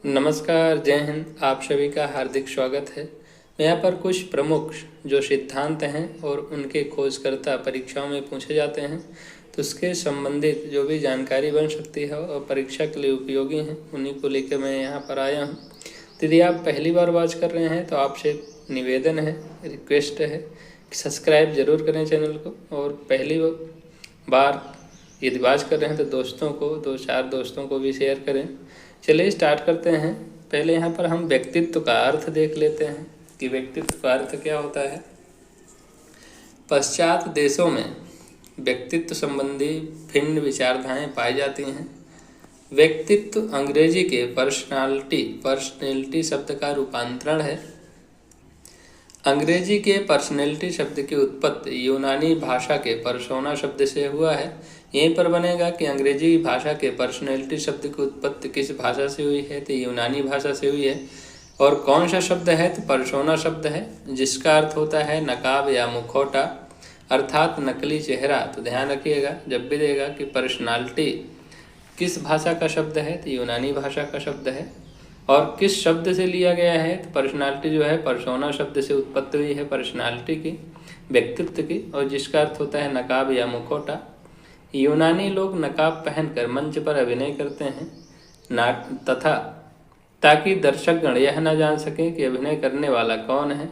नमस्कार, जय हिंद। आप सभी का हार्दिक स्वागत है। मैं यहाँ पर कुछ प्रमुख जो सिद्धांत हैं और उनके खोजकर्ता परीक्षाओं में पूछे जाते हैं, तो उसके संबंधित जो भी जानकारी बन सकती है और परीक्षा के लिए उपयोगी हैं, उन्हीं को लेकर मैं यहाँ पर आया हूँ। यदि आप पहली बार वॉच कर रहे हैं तो आपसे निवेदन है, रिक्वेस्ट है कि सब्सक्राइब ज़रूर करें चैनल को, और पहली बार यदि वॉच कर रहे हैं तो दोस्तों को, 2-4 दोस्तों को भी शेयर करें। चलिए स्टार्ट करते हैं। पहले यहाँ पर हम व्यक्तित्व का अर्थ देख लेते हैं कि व्यक्तित्व का अर्थ क्या होता है। पश्चात देशों में व्यक्तित्व संबंधी भिन्न विचारधाराएं पाई जाती हैं। व्यक्तित्व अंग्रेजी के पर्सनैलिटी शब्द का रूपांतरण है। अंग्रेजी के पर्सनैलिटी शब्द की उत्पत्ति यूनानी भाषा के पर्सोना शब्द से हुआ है। यहीं पर बनेगा कि अंग्रेजी भाषा के पर्सनैलिटी शब्द की उत्पत्ति किस भाषा से हुई है, तो यूनानी भाषा से हुई है। और कौन सा शब्द है, तो पर्सोना शब्द है, जिसका अर्थ होता है नकाब या मुखौटा, अर्थात नकली चेहरा। तो ध्यान रखिएगा जब भी देगा कि पर्सनालिटी किस भाषा का शब्द है, तो यूनानी भाषा का शब्द है। और किस शब्द से लिया गया है, तो पर्सनालिटी जो है पर्सोना शब्द से उत्पत्ति हुई है, पर्सनालिटी की, व्यक्तित्व की, और जिसका अर्थ होता है नकाब या मुखौटा। यूनानी लोग नकाब पहनकर मंच पर अभिनय करते हैं तथा ताकि दर्शकगण यह न जान सकें कि अभिनय करने वाला कौन है।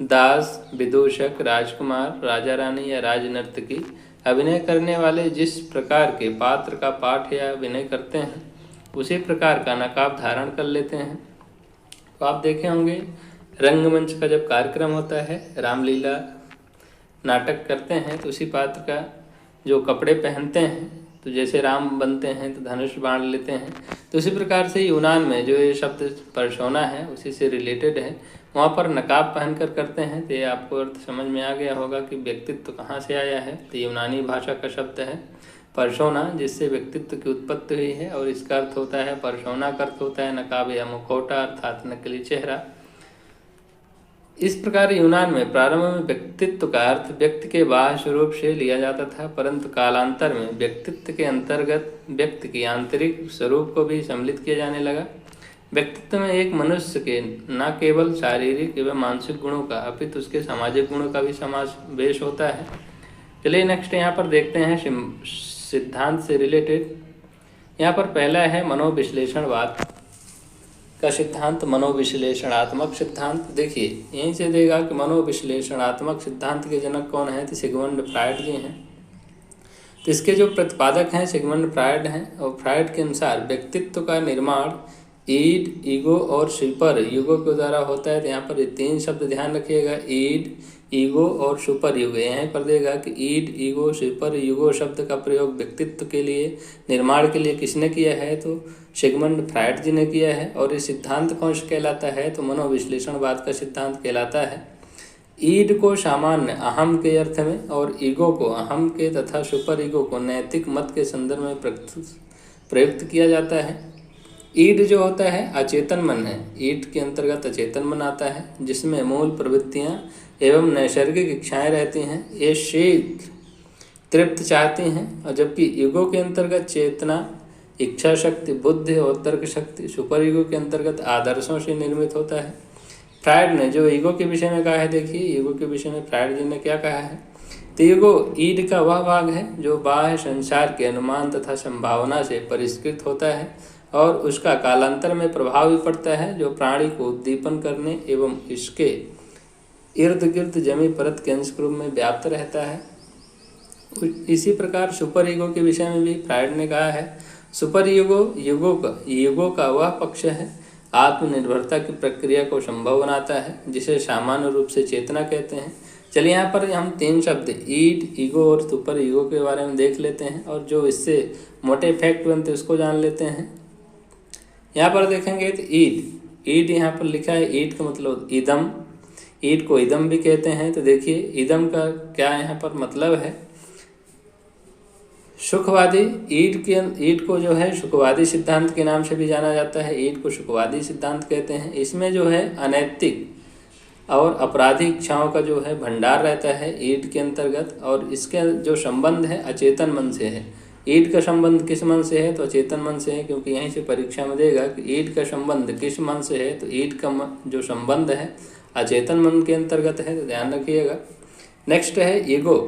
दास, विदूषक, राजकुमार, राजा रानी या राजनर्तकी अभिनय करने वाले जिस प्रकार के पात्र का पाठ या अभिनय करते हैं, उसी प्रकार का नकाब धारण कर लेते हैं। तो आप देखे होंगे रंगमंच का जब कार्यक्रम होता है, रामलीला नाटक करते हैं, तो उसी पात्र का जो कपड़े पहनते हैं, तो जैसे राम बनते हैं तो धनुष बाण लेते हैं, तो उसी प्रकार से यूनान में जो ये शब्द पर्सोना है उसी से रिलेटेड है। वहाँ पर नकाब पहनकर करते हैं। तो ये आपको अर्थ समझ में आ गया होगा कि व्यक्तित्व कहाँ से आया है। तो यूनानी भाषा का शब्द है पर्सोना, जिससे व्यक्तित्व की उत्पत्ति हुई है, और इसका अर्थ होता है, पर्सोना का अर्थ होता है नकाब या मुखौटा, अर्थात नकली चेहरा। इस प्रकार यूनान में प्रारंभ में व्यक्तित्व का अर्थ व्यक्ति के बाह्य स्वरूप से लिया जाता था, परंतु कालांतर में व्यक्तित्व के अंतर्गत व्यक्ति की आंतरिक स्वरूप को भी सम्मिलित किया जाने लगा। व्यक्तित्व में एक मनुष्य के न केवल शारीरिक एवं मानसिक गुणों का, अपितु उसके सामाजिक गुणों का भी समावेश होता है। चलिए नेक्स्ट यहाँ पर देखते हैं सिद्धांत से रिलेटेड। यहाँ पर पहला है मनोविश्लेषणवाद का सिद्धांत, मनोविश्लेषणात्मक सिद्धांत। देखिए यहीं से देगा कि मनोविश्लेषणात्मक सिद्धांत के जनक कौन है, तो सिगमंड फ्रायड जी हैं। तो इसके जो प्रतिपादक हैं सिगमंड फ्रायड हैं, और फ्रायड के अनुसार व्यक्तित्व का निर्माण ईड, ईगो और सुपर ईगो के द्वारा होता है। तो यहाँ पर ये 3 शब्द ध्यान रखिएगा, ईड, ईगो और सुपर ईगो। यहीं पर देगा कि ईड, ईगो, सुपर ईगो शब्द का प्रयोग व्यक्तित्व के लिए, निर्माण के लिए किसने किया है, तो सिगमंड फ्रायड जी ने किया है। और ये सिद्धांत कौन सा कहलाता है, तो मनोविश्लेषणवाद का सिद्धांत कहलाता है। ईड को सामान्य अहम के अर्थ में, और ईगो को अहम के तथा सुपर ईगो को नैतिक मत के संदर्भ में प्रयुक्त किया जाता है। ईड जो होता है अचेतन मन है। ईड के अंतर्गत अचेतन मन आता है, जिसमें मूल प्रवृत्तियां एवं नैसर्गिक इच्छाएं रहती हैं। ये शीघ्र तृप्त चाहती हैं। और जबकि ईगो के अंतर्गत चेतना, इच्छा शक्ति, बुद्धि और तर्क शक्ति, सुपर ईगो के अंतर्गत आदर्शों से निर्मित होता है। फ्रायड ने जो ईगो के विषय में कहा है, देखिए ईगो के विषय में फ्रायड जी ने क्या कहा है। तो ईगो ईड का वह भाग है जो बाह्य संसार के अनुमान तथा संभावना से परिष्कृत होता है, और उसका कालांतर में प्रभाव भी पड़ता है, जो प्राणी को उद्दीपन करने एवं इसके इर्द गिर्द जमी परत के अंश रूप में व्याप्त रहता है। इसी प्रकार सुपर ईगो के विषय में भी फ्रायड ने कहा है, सुपर ईगो का वह पक्ष है आत्मनिर्भरता की प्रक्रिया को संभव बनाता है, जिसे सामान्य रूप से चेतना कहते हैं। चलिए यहाँ पर हम 3 शब्द ईड, ईगो और सुपर ईगो के बारे में देख लेते हैं, और जो इससे मोटे फैक्ट बनते हैं उसको जान लेते हैं। यहाँ पर देखेंगे तो ईड यहाँ पर लिखा है, ईड का मतलब इदम, ईड को इदम भी कहते हैं। तो देखिए इदम का क्या यहाँ पर मतलब है, सुखवादी। ईड को जो है सुखवादी सिद्धांत के नाम से भी जाना जाता है। ईड को सुखवादी सिद्धांत कहते हैं। इसमें जो है अनैतिक और आपराधिक इच्छाओं का जो है भंडार रहता है ईड के अंतर्गत, और इसके जो संबंध है अचेतन मन से है। ईड का संबंध किस मन से है, तो अचेतन मन से है, क्योंकि यहीं से परीक्षा में देगा कि ईड का संबंध किस मन से है, तो ईड का जो संबंध है अचेतन मन के अंतर्गत है, तो ध्यान रखिएगा। नेक्स्ट है ईगो।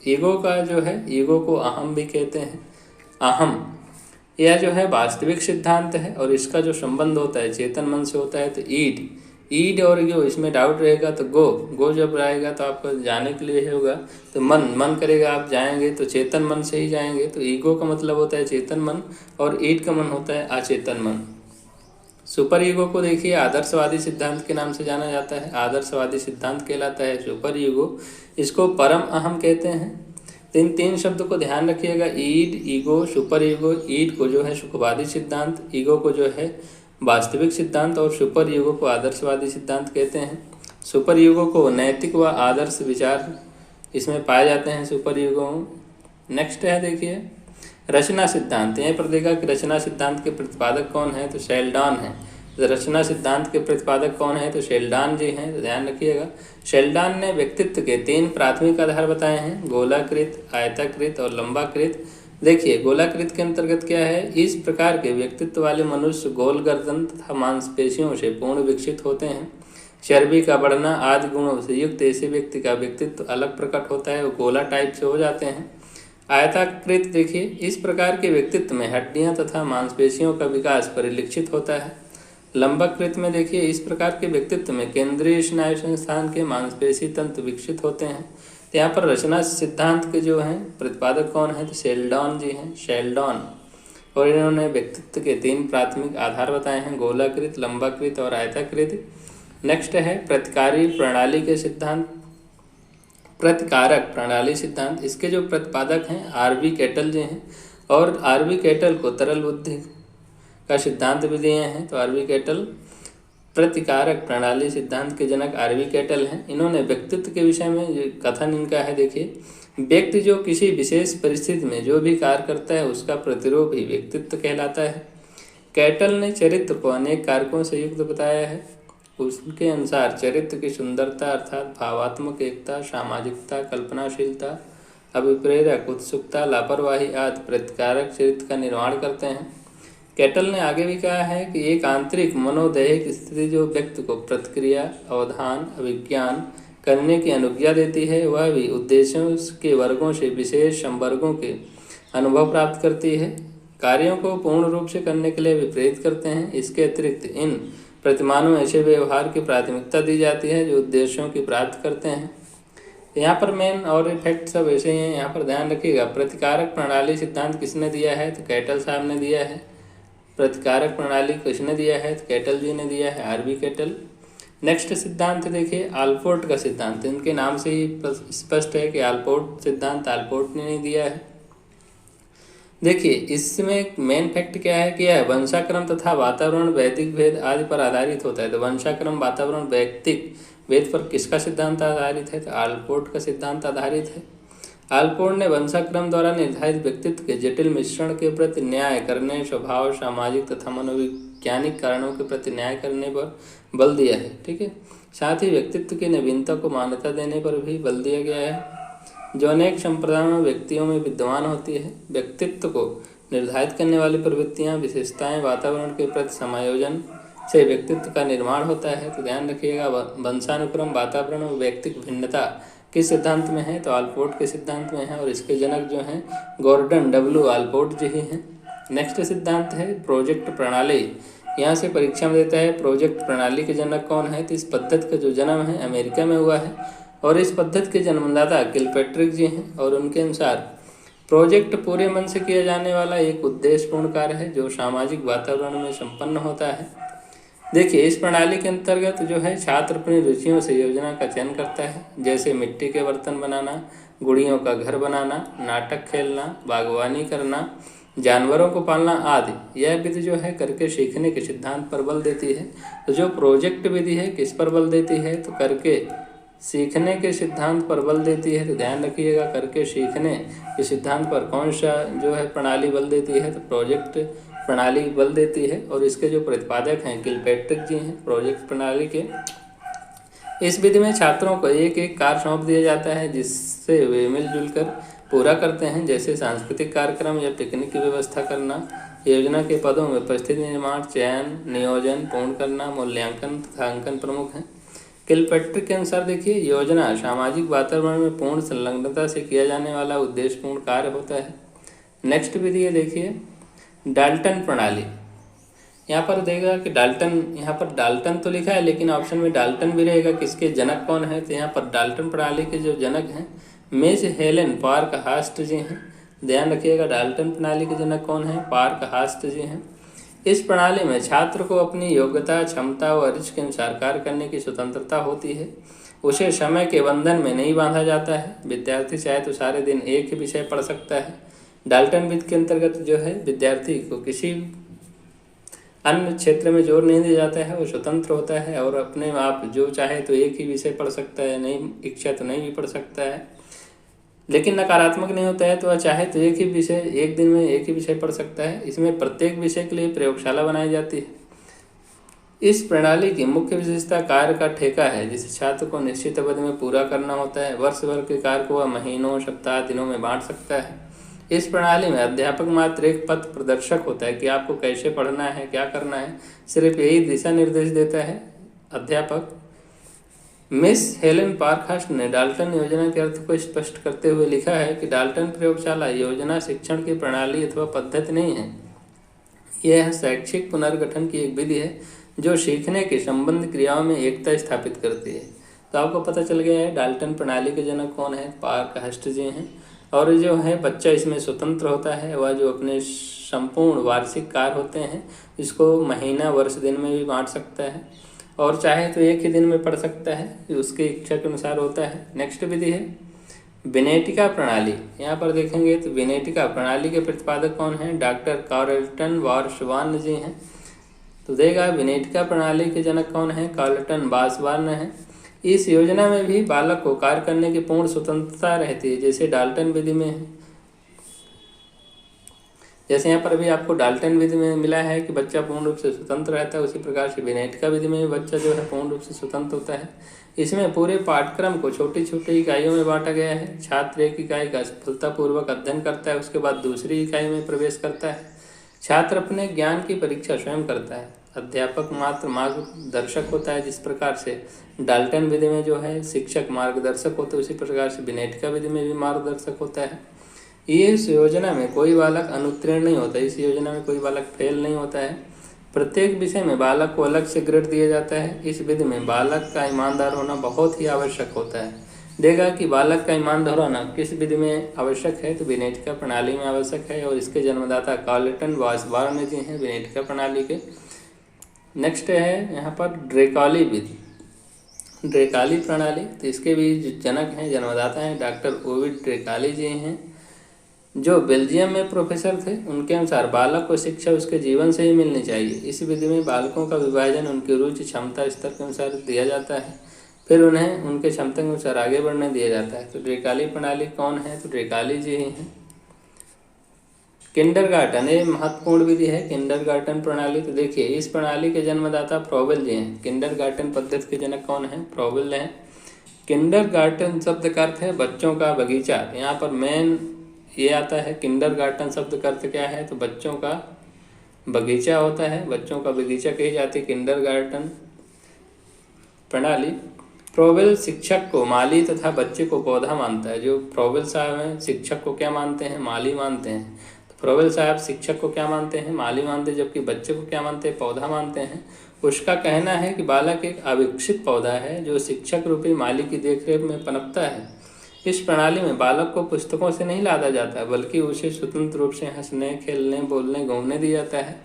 ईगो का जो है, ईगो को अहम भी कहते हैं। अहम यह जो है वास्तविक सिद्धांत है और इसका जो संबंध होता है चेतन मन से होता है। तो ईड, ईड और ईगो, इसमें डाउट रहेगा तो गो जब आएगा तो आपको जाने के लिए होगा, तो मन करेगा आप जाएंगे तो चेतन मन से ही जाएंगे। तो ईगो का मतलब होता है चेतन मन और ईड का मन होता है अचेतन मन। सुपर ईगो को देखिए आदर्शवादी सिद्धांत के नाम से जाना जाता है, आदर्शवादी सिद्धांत कहलाता है सुपर ईगो। इसको परम अहम कहते हैं। इन तीन शब्द को ध्यान रखिएगा, ईड, ईगो, सुपर ईगो। ईड को जो है सुखवादी सिद्धांत, ईगो को जो है वास्तविक सिद्धांत और सुपर ईगो को आदर्शवादी सिद्धांत कहते हैं। सुपर ईगो को नैतिक व आदर्श विचार इसमें पाए जाते हैं सुपर ईगो। नेक्स्ट है देखिए रचना सिद्धांत। यहीं पर देखा कि रचना सिद्धांत के प्रतिपादक कौन है, तो शेल्डन है। तो रचना सिद्धांत के प्रतिपादक कौन है, तो शेल्डन जी हैं, तो ध्यान रखिएगा। शेल्डन ने व्यक्तित्व के 3 प्राथमिक आधार बताए हैं, गोलाकृत, आयताकृत और लंबाकृत। देखिए गोलाकृत के अंतर्गत क्या है, इस प्रकार के व्यक्तित्व वाले मनुष्य गोल गर्दन तथा मांसपेशियों से पूर्ण विकसित होते हैं। चर्बी का बढ़ना आदि गुणों से युक्त ऐसे व्यक्ति का व्यक्तित्व अलग प्रकट होता है, वो गोला टाइप से हो जाते हैं। आयताकृत देखिए, इस प्रकार के व्यक्तित्व में हड्डियां तथा मांसपेशियों का विकास परिलक्षित होता है। लंबाकृत में देखिए, इस प्रकार के व्यक्तित्व में केंद्रीय स्नायु संस्थान के मांसपेशी तंत्र विकसित होते हैं। तो यहाँ पर रचना सिद्धांत के जो हैं प्रतिपादक कौन है, तो शेल्डन जी हैं, शेल्डन। और इन्होंने व्यक्तित्व के 3 प्राथमिक आधार बताए हैं, गोलाकृत, लंबाकृत और आयताकृत। नेक्स्ट है प्रतिकारी प्रणाली के सिद्धांत, प्रतिकारक प्रणाली सिद्धांत। इसके जो प्रतिपादक हैं आरबी कैटल जी हैं, और आरबी कैटल को तरल बुद्धि का सिद्धांत भी दिए हैं। तो आरबी कैटल प्रतिकारक प्रणाली सिद्धांत के जनक आरबी कैटल हैं। इन्होंने व्यक्तित्व के विषय में जो कथन इनका है देखिए, व्यक्ति जो किसी विशेष परिस्थिति में जो भी कार्य करता है उसका प्रतिरूप ही व्यक्तित्व कहलाता है। कैटल ने चरित्र को अनेक कारकों से युक्त बताया है। उसके अनुसार चरित्र की सुंदरता अर्थात भावात्मक एकता, सामाजिकता, कल्पनाशीलता, अभिप्रेरक, उत्सुकता, लापरवाही आदि प्रतिकारक चरित्र का निर्माण करते हैं। कैटल ने आगे भी कहा है कि एक आंतरिक मनोदैहिक स्थिति जो व्यक्ति को प्रतिक्रिया, अवधान, अभिज्ञान करने की अनुज्ञा देती है, वह भी उद्देश्यों के वर्गों से विशेष संवर्गों के अनुभव प्राप्त करती है, कार्यों को पूर्ण रूप से करने के लिए भी प्रेरित करते हैं। इसके अतिरिक्त इन प्रतिमानों ऐसे व्यवहार की प्राथमिकता दी जाती है जो उद्देश्यों की प्राप्त करते हैं। यहाँ पर मेन और इफेक्ट सब ऐसे ही हैं, यहाँ पर ध्यान रखिएगा। प्रतिकारक प्रणाली सिद्धांत किसने दिया है, तो कैटल साहब ने दिया है। प्रतिकारक प्रणाली किसने दिया है, तो कैटल जी ने दिया है, आरबी कैटल। नेक्स्ट सिद्धांत देखिए आल्पोर्ट का सिद्धांत। इनके नाम से ही स्पष्ट है कि आल्पोर्ट सिद्धांत आल्पोर्ट ने नहीं दिया है। देखिए इसमें मेन फैक्ट क्या है कि यह वंशाक्रम तथा वातावरण वैदिक भेद आदि पर आधारित होता है। तो वंशाक्रम, वातावरण, वैयक्तिक भेद पर किसका सिद्धांत आधारित है, तो आल्पोर्ट का सिद्धांत आधारित है। आल्पोर्ट ने वंशाक्रम द्वारा निर्धारित व्यक्तित्व के जटिल मिश्रण के प्रति न्याय करने, स्वभाव, सामाजिक तथा मनोवैज्ञानिक कारणों के प्रति न्याय करने पर बल दिया है। ठीक है, साथ ही व्यक्तित्व की नवीनता को मान्यता देने पर भी बल दिया गया है, जो अनेक संप्रदायों में व्यक्तियों में विद्यमान होती है। व्यक्तित्व को निर्धारित करने वाली प्रवृत्तियां, विशेषताएं, वातावरण के प्रति समायोजन से व्यक्तित्व का निर्माण होता है। तो ध्यान रखिएगा, वंशानुक्रम, वातावरण और व्यक्तिक भिन्नता किस सिद्धांत में है, तो आल्पोर्ट के सिद्धांत में है, और इसके जनक जो हैं गॉर्डन डब्ल्यू आल्पोर्ट जी ही हैं। नेक्स्ट सिद्धांत है प्रोजेक्ट प्रणाली। यहाँ से परीक्षा में देता है प्रोजेक्ट प्रणाली के जनक कौन है, तो इस पद्धति का जो जन्म है अमेरिका में हुआ है, और इस पद्धति के जन्मदाता किलपैट्रिक जी हैं। और उनके अनुसार प्रोजेक्ट पूरे मन से किया जाने वाला एक उद्देश्यपूर्ण कार्य है जो सामाजिक वातावरण में संपन्न होता है। देखिए इस प्रणाली के अंतर्गत जो है छात्र अपनी रुचियों से योजना का चयन करता है, जैसे मिट्टी के बर्तन बनाना, गुड़ियों का घर बनाना, नाटक खेलना, बागवानी करना, जानवरों को पालना आदि। यह विधि जो है करके सीखने के सिद्धांत पर बल देती है। तो जो प्रोजेक्ट विधि है किस पर बल देती है, तो करके सीखने के सिद्धांत पर बल देती है। तो ध्यान रखिएगा, करके सीखने के सिद्धांत पर कौन सा जो है प्रणाली बल देती है, तो प्रोजेक्ट प्रणाली बल देती है। और इसके जो प्रतिपादक हैं किलपैट्रिक जी हैं प्रोजेक्ट प्रणाली के। इस विधि में छात्रों को एक एक कार्य सौंप दिया जाता है, जिससे वे मिलजुल कर पूरा करते हैं, जैसे सांस्कृतिक कार्यक्रम या पिकनिक की व्यवस्था करना, योजना के पदों में परिस्थिति निर्माण, चयन, नियोजन, पूर्ण करना, मूल्यांकन तथा अंकन प्रमुख हैं। किलपेट्रिक के अनुसार देखिए, योजना सामाजिक वातावरण में पूर्ण संलग्नता से किया जाने वाला उद्देश्यपूर्ण कार्य होता है। नेक्स्ट विधि है देखिए डाल्टन प्रणाली। यहाँ पर देगा कि डाल्टन, यहाँ पर डाल्टन तो लिखा है लेकिन ऑप्शन में डाल्टन भी रहेगा, किसके जनक कौन है, तो यहाँ पर डाल्टन प्रणाली के जो जनक हैं मिस हेलेन पार्कहास्ट जी हैं। ध्यान रखिएगा, डाल्टन प्रणाली के जनक कौन है, पार्कहास्ट जी हैं। इस प्रणाली में छात्र को अपनी योग्यता, क्षमता व रुचि के अनुसार कार्य करने की स्वतंत्रता होती है। उसे समय के बंधन में नहीं बांधा जाता है। विद्यार्थी चाहे तो सारे दिन एक ही विषय पढ़ सकता है। डाल्टन विधि के अंतर्गत जो है विद्यार्थी को किसी अन्य क्षेत्र में जोर नहीं दिया जाता है, वो स्वतंत्र होता है और अपने आप जो चाहे तो एक ही विषय पढ़ सकता है, नहीं इच्छा तो नहीं भी पढ़ सकता है। लेकिन नकारात्मक नहीं होता है, तो वह चाहे तो एक ही विषय, एक दिन में एक ही विषय पढ़ सकता है। इसमें प्रत्येक विषय के लिए प्रयोगशाला बनाई जाती है। इस प्रणाली की मुख्य विशेषता कार्य का ठेका है, जिसे छात्र को निश्चित अवधि में पूरा करना होता है। वर्ष भर के कार्य को वह महीनों, सप्ताह, दिनों में बांट सकता है। इस प्रणाली में अध्यापक मात्र एक पथ प्रदर्शक होता है कि आपको कैसे पढ़ना है, क्या करना है, सिर्फ यही दिशा निर्देश देता है अध्यापक। मिस हेलेन पार्कहास्ट ने डाल्टन योजना के अर्थ को स्पष्ट करते हुए लिखा है कि डाल्टन प्रयोगशाला योजना शिक्षण की प्रणाली अथवा पद्धति नहीं है। यह शैक्षिक पुनर्गठन की एक विधि है जो सीखने के संबंध क्रियाओं में एकता स्थापित करती है। तो आपको पता चल गया है डाल्टन प्रणाली के जनक कौन है, पार्कहास्ट जी हैं। और जो है बच्चा इसमें स्वतंत्र होता है, वह जो अपने संपूर्ण वार्षिक कार्य होते हैं इसको महीना, वर्ष, दिन में भी बांट सकता है और चाहे तो एक ही दिन में पढ़ सकता है, उसकी इच्छा के अनुसार होता है। नेक्स्ट विधि है विनेटिका प्रणाली। यहाँ पर देखेंगे तो विनेटिका प्रणाली के प्रतिपादक कौन हैं, डॉक्टर कार्लटन वार्शवान जी हैं। तो देगा विनेटिका प्रणाली के जनक कौन है, कार्लटन वार्शवान हैं। इस योजना में भी बालक को कार्य करने की पूर्ण स्वतंत्रता रहती है, जैसे डाल्टन विधि में है। जैसे यहाँ पर भी आपको डाल्टन विधि में मिला है कि बच्चा पूर्ण रूप से स्वतंत्र रहता है, उसी प्रकार से विनेटिका विधि में भी बच्चा जो है पूर्ण रूप से स्वतंत्र होता है। इसमें पूरे पाठ्यक्रम को छोटी छोटी इकाइयों में बांटा गया है। छात्र एक इकाई का सफलतापूर्वक अध्ययन करता है, उसके बाद दूसरी इकाई में प्रवेश करता है। छात्र अपने ज्ञान की परीक्षा स्वयं करता है। अध्यापक मात्र मार्गदर्शक होता है। जिस प्रकार से डाल्टन विधि में जो है शिक्षक मार्गदर्शक होते हैं, उसी प्रकार से विनेटिका विधि में भी मार्गदर्शक होता है। इस योजना में कोई बालक अनुत्तीर्ण नहीं होता, इस योजना में कोई बालक फेल नहीं होता है। प्रत्येक विषय में बालक को अलग से ग्रेड दिया जाता है। इस विधि में बालक का ईमानदार होना बहुत ही आवश्यक होता है। देगा कि बालक का ईमानदार होना किस विधि में आवश्यक है, तो विनेटिका प्रणाली में आवश्यक है और इसके जन्मदाता कार्लटन वार्शवान जी हैं विनेटिका प्रणाली के। नेक्स्ट है यहाँ पर ड्रेकाली विधि, ड्रेकाली प्रणाली। तो इसके भी जो जनक हैं, जन्मदाता हैं, डॉक्टर ओविड ड्रेकाली जी हैं, जो बेल्जियम में प्रोफेसर थे। उनके अनुसार बालक को शिक्षा उसके जीवन से ही मिलनी चाहिए। इस विधि में बालकों का विभाजन उनकी रुचि क्षमता स्तर के अनुसार दिया जाता है, फिर उन्हें उनके क्षमता के अनुसार आगे बढ़ने दिया जाता है। तो ड्रेकाली प्रणाली कौन है, तो ड्रेकाली जी ही हैं। किंडरगार्टन, ये महत्वपूर्ण विधि है किंडरगार्टन प्रणाली। तो देखिए इस प्रणाली के जन्मदाता फ्रॉबेल जी हैं। किंडरगार्टन पद्धति के जनक कौन है, फ्रॉबेल हैं। किंडरगार्टन शब्द का अर्थ है बच्चों का बगीचा। यहाँ पर मेन ये आता है किंडरगार्टन शब्द का अर्थ क्या है, तो बच्चों का बगीचा होता है, बच्चों का बगीचा कही जाती है किंडरगार्टन प्रणाली। फ्रॉबेल शिक्षक को माली तथा बच्चे को पौधा मानता है। जो फ्रॉबेल साहब हैं शिक्षक को क्या मानते हैं, माली मानते हैं। तो फ्रॉबेल साहब शिक्षक को क्या मानते हैं, माली मानते हैं, जबकि बच्चे को क्या मानते हैं, पौधा मानते हैं। उसका कहना है कि बालक एक अविकसित पौधा है जो शिक्षक रूपी माली की देखरेख में पनपता है। इस प्रणाली में बालक को पुस्तकों से नहीं लादा जाता, बल्कि उसे स्वतंत्र रूप से हंसने, खेलने, बोलने, घूमने दिया जाता है।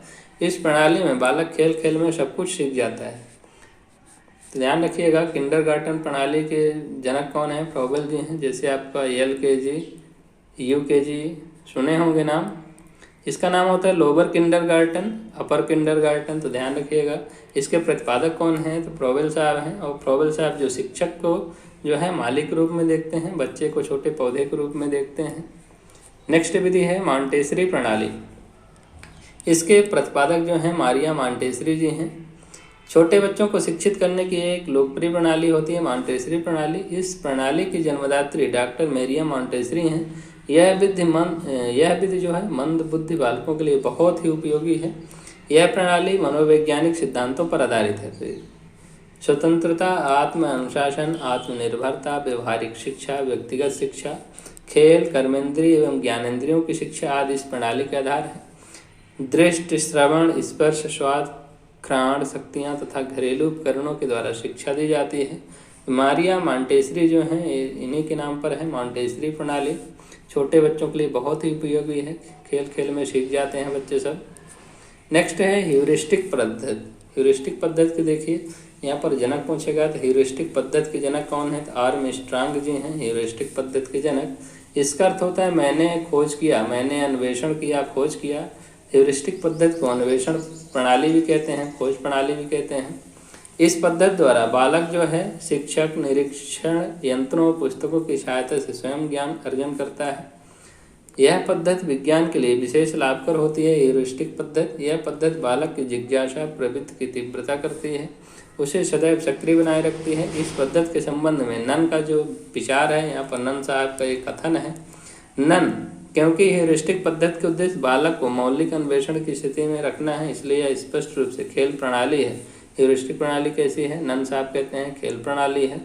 इस प्रणाली में बालक खेल खेल में सब कुछ सीख जाता है। तो ध्यान रखिएगा किंडरगार्टन प्रणाली के जनक कौन है, फ्रॉबेल जी हैं। जैसे आपका LKG, UKG सुने होंगे नाम, इसका नाम होता है लोअर किंडरगार्टन, अपर किंडरगार्टन। तो ध्यान रखिएगा इसके प्रतिपादक कौन हैं, तो फ्रॉबेल साहब हैं। और फ्रॉबेल साहब जो शिक्षक को जो है मालिक रूप में देखते हैं, बच्चे को छोटे पौधे के रूप में देखते हैं। नेक्स्ट विधि है मॉन्टेसरी प्रणाली। इसके प्रतिपादक जो हैं मारिया मॉन्टेसरी जी हैं। छोटे बच्चों को शिक्षित करने की एक लोकप्रिय प्रणाली होती है मॉन्टेसरी प्रणाली। इस प्रणाली की जन्मदात्री डॉक्टर मैरिया मॉन्टेसरी हैं। यह विधि जो है मंद बुद्धि बालकों के लिए बहुत ही उपयोगी है। यह प्रणाली मनोवैज्ञानिक सिद्धांतों पर आधारित है। स्वतंत्रता, आत्म अनुशासन, आत्मनिर्भरता, व्यवहारिक शिक्षा, व्यक्तिगत शिक्षा, खेल, कर्मेंद्रिय एवं ज्ञानेंद्रियों की शिक्षा आदि इस प्रणाली के आधार है। दृष्टि, श्रवण, स्पर्श, स्वाद, घ्राण शक्तियाँ तथा घरेलू उपकरणों के द्वारा शिक्षा दी जाती है। मारिया मॉन्टेसरी जो हैं इन्हीं के नाम पर है मॉन्टेसरी प्रणाली। छोटे बच्चों के लिए बहुत ही उपयोगी है, खेल खेल में सीख जाते हैं बच्चे सब। नेक्स्ट है ह्यूरिस्टिक पद्धति। ह्यूरिस्टिक पद्धति की देखिए, यहाँ पर जनक पूछेगा तो ह्यूरिस्टिक पद्धति के जनक कौन है, तो आर्मस्ट्रांग जी हैं ह्यूरिस्टिक पद्धति के जनक। इसका अर्थ होता है मैंने खोज किया, मैंने अन्वेषण किया, खोज किया। ह्यूरिस्टिक पद्धति को अन्वेषण प्रणाली भी कहते हैं, खोज प्रणाली भी कहते हैं। इस पद्धति द्वारा बालक जो है शिक्षक, निरीक्षण यंत्रों, पुस्तकों की सहायता से स्वयं ज्ञान अर्जन करता है। यह पद्धति विज्ञान के लिए विशेष लाभकर होती है। ह्यूरिस्टिक पद्धति, यह पद्धति बालक की जिज्ञासा प्रवृत्ति की तीव्रता करती है, उसे सदैव सक्रिय बनाए रखती है। इस पद्धति के संबंध में नन का जो विचार है, यहाँ पर नन साहब का एक कथन है। नन, क्योंकि ह्यूरिस्टिक पद्धति के उद्देश्य बालक को मौलिक अन्वेषण की स्थिति में रखना है, इसलिए यह स्पष्ट रूप से खेल प्रणाली है। ह्यूरिस्टिक प्रणाली कैसी है, नन साहब कहते हैं खेल प्रणाली है।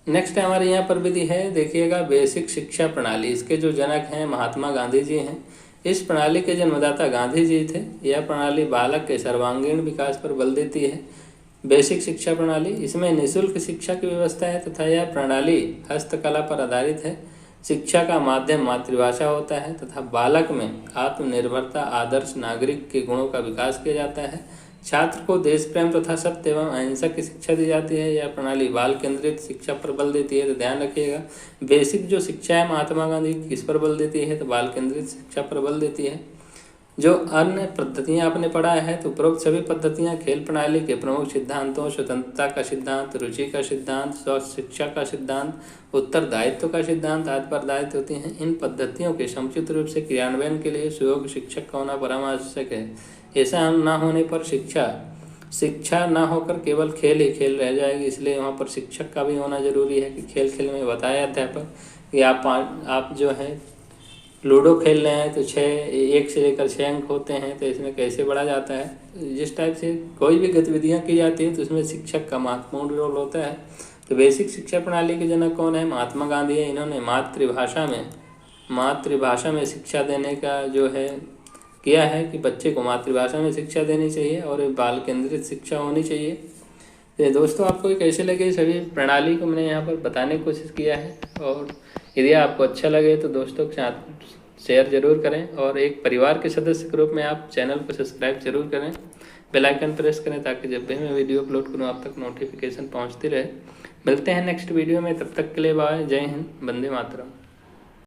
नेक्स्ट हमारे यहाँ पर विधि है, देखिएगा बेसिक शिक्षा प्रणाली। इसके जो जनक हैं महात्मा गांधी जी हैं। इस प्रणाली के जन्मदाता गांधी जी थे। यह प्रणाली बालक के सर्वांगीण विकास पर बल देती है। बेसिक शिक्षा प्रणाली, इसमें निःशुल्क शिक्षा की व्यवस्था है तथा यह प्रणाली हस्तकला पर आधारित है। शिक्षा का माध्यम मातृभाषा होता है तथा बालक में आत्मनिर्भरता, आदर्श नागरिक के गुणों का विकास किया जाता है। छात्र को देश प्रेम तथा सत्य एवं अहिंसा की शिक्षा दी जाती है। यह प्रणाली बाल केंद्रित शिक्षा पर बल देती है, तो ध्यान रखिएगा। बेसिक जो शिक्षा है महात्मा गांधी किस पर बल देती है, तो बाल केंद्रित शिक्षा पर बल देती है। जो अन्य पद्धतियाँ आपने पढ़ा है, तो उपरोक्त सभी पद्धतियाँ खेल प्रणाली के प्रमुख सिद्धांतों, स्वतंत्रता का सिद्धांत, रुचि का सिद्धांत, स्वस्थ शिक्षा का सिद्धांत, उत्तरदायित्व का सिद्धांत आदि पर आधारित होती हैं। इन पद्धतियों के समुचित रूप से क्रियान्वयन के लिए सुयोग्य शिक्षक का होना परम आवश्यक है। ऐसा न होने पर शिक्षा न होकर केवल खेल ही खेल रह जाएगी, इसलिए वहाँ पर शिक्षक का भी होना जरूरी है कि खेल खेल में बताया अध्यापक कि आप जो है लूडो खेल रहे हैं तो 1 से लेकर 6 अंक होते हैं, तो इसमें कैसे बढ़ा जाता है। जिस टाइप से कोई भी गतिविधियाँ की जाती हैं तो उसमें शिक्षक का महत्वपूर्ण रोल होता है। तो बेसिक शिक्षा प्रणाली के जनक कौन है, महात्मा गांधी है। इन्होंने मातृभाषा में शिक्षा देने का जो है किया है कि बच्चे को मातृभाषा में शिक्षा देनी चाहिए और बाल केंद्रित शिक्षा होनी चाहिए। तो दोस्तों आपको कैसे लगे सभी प्रणाली को मैंने यहाँ पर बताने की कोशिश किया है, और यदि आपको अच्छा लगे तो दोस्तों के साथ शेयर जरूर करें और एक परिवार के सदस्य के रूप में आप चैनल को सब्सक्राइब जरूर करें, बेल आइकन प्रेस करें ताकि जब भी मैं वीडियो अपलोड करूँ आप तक नोटिफिकेशन पहुँचती रहे। मिलते हैं नेक्स्ट वीडियो में, तब तक के लिए बाय, जय हिंद, वंदे मातरम।